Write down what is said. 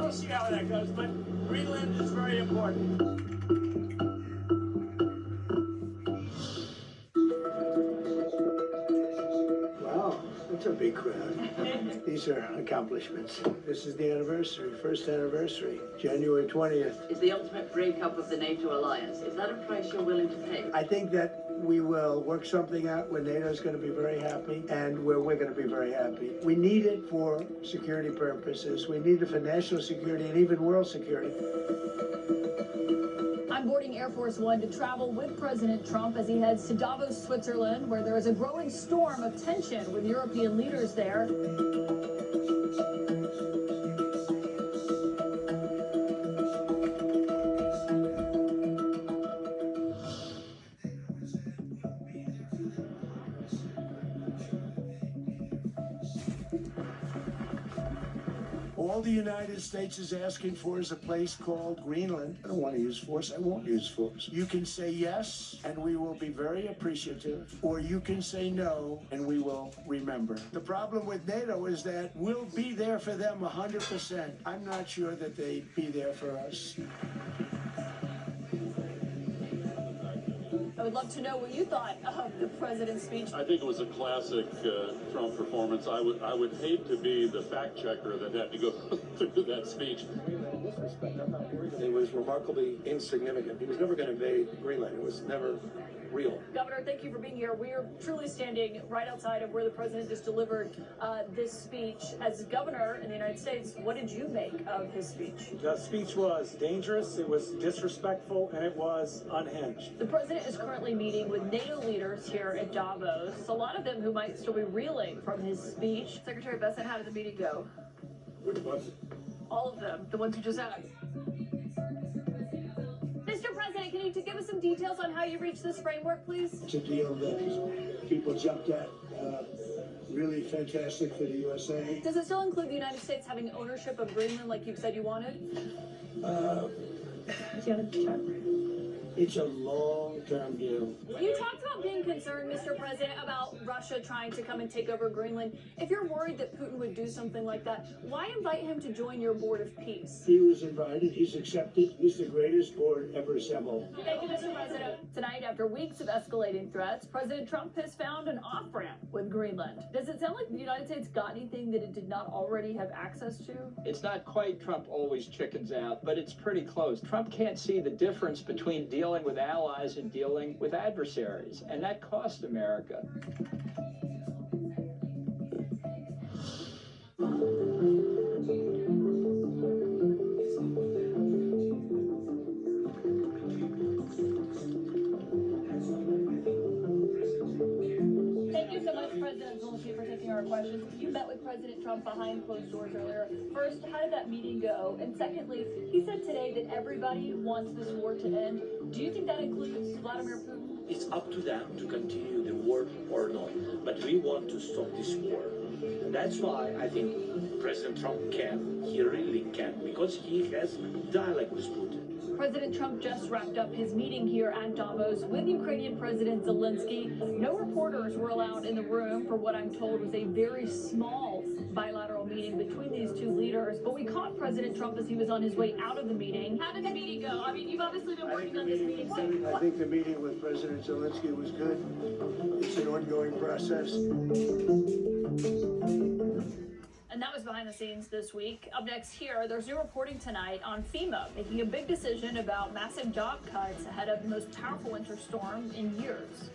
we'll see how that goes. But Greenland is very important. Wow, that's a big crowd. These are accomplishments. This is the anniversary, first anniversary, January 20th. Is the ultimate breakup of the NATO alliance. Is that a price you're willing to pay? I think that we will work something out where NATO's going to be very happy and where we're going to be very happy. We need it for security purposes. We need it for national security and even world security. I'm boarding Air Force One to travel with President Trump as he heads to Davos, Switzerland, where there is a growing storm of tension with European leaders there. All the United States is asking for is a place called Greenland. I don't want to use force. I won't use force. You can say yes, and we will be very appreciative, or you can say no, and we will remember. The problem with NATO is that we'll be there for them 100%. I'm not sure that they'd be there for us. I would love to know what you thought of the president's speech. I think it was a classic Trump performance. I would hate to be the fact checker that had to go through that speech. In this respect, I'm not worried. It was remarkably insignificant. He was never going to invade Greenland. It was never real. Governor, thank you for being here. We are truly standing right outside of where the president just delivered this speech. As governor in the United States, what did you make of his speech? The speech was dangerous, it was disrespectful, and it was unhinged. The president is currently meeting with NATO leaders here at Davos, a lot of them who might still be reeling from his speech. Secretary Bessent, how did the meeting go? Which was? All of them, the ones who just asked. Mr. President, can you give us some details on how you reached this framework, please? It's a deal that people jumped at. Really fantastic for the USA. Does it still include the United States having ownership of Greenland like you said you wanted? It's a long-term deal. You talked about being concerned, Mr. President, about Russia trying to come and take over Greenland. If you're worried that Putin would do something like that, why invite him to join your board of peace? He was invited. He's accepted. He's the greatest board ever assembled. Thank you, Mr. President. Tonight, after weeks of escalating threats, President Trump has found an off-ramp with Greenland. Does it sound like the United States got anything that it did not already have access to? It's not quite Trump always chickens out, but it's pretty close. Trump can't see the difference between dealing with allies and dealing with adversaries, and that cost America. Thank you so much, President Zelensky, for taking our questions. You met with President Trump behind closed doors earlier. First, how did that meeting go? And secondly, he said today that everybody wants this war to end. Do you think that includes Vladimir Putin? It's up to them to continue the war or not. But we want to stop this war. And that's why I think President Trump can. He really can, because he has dialogue with Putin. President Trump just wrapped up his meeting here at Davos with Ukrainian President Zelensky. No reporters were allowed in the room for what I'm told was a very small bilateral meeting between these two leaders. But we caught President Trump as he was on his way out of the meeting. How did the meeting go? I mean, you've obviously been working on this meeting. I think the meeting with President Zelensky was good. It's an ongoing process. And that was behind the scenes this week. Up next here, there's new reporting tonight on FEMA making a big decision about massive job cuts ahead of the most powerful winter storm in years.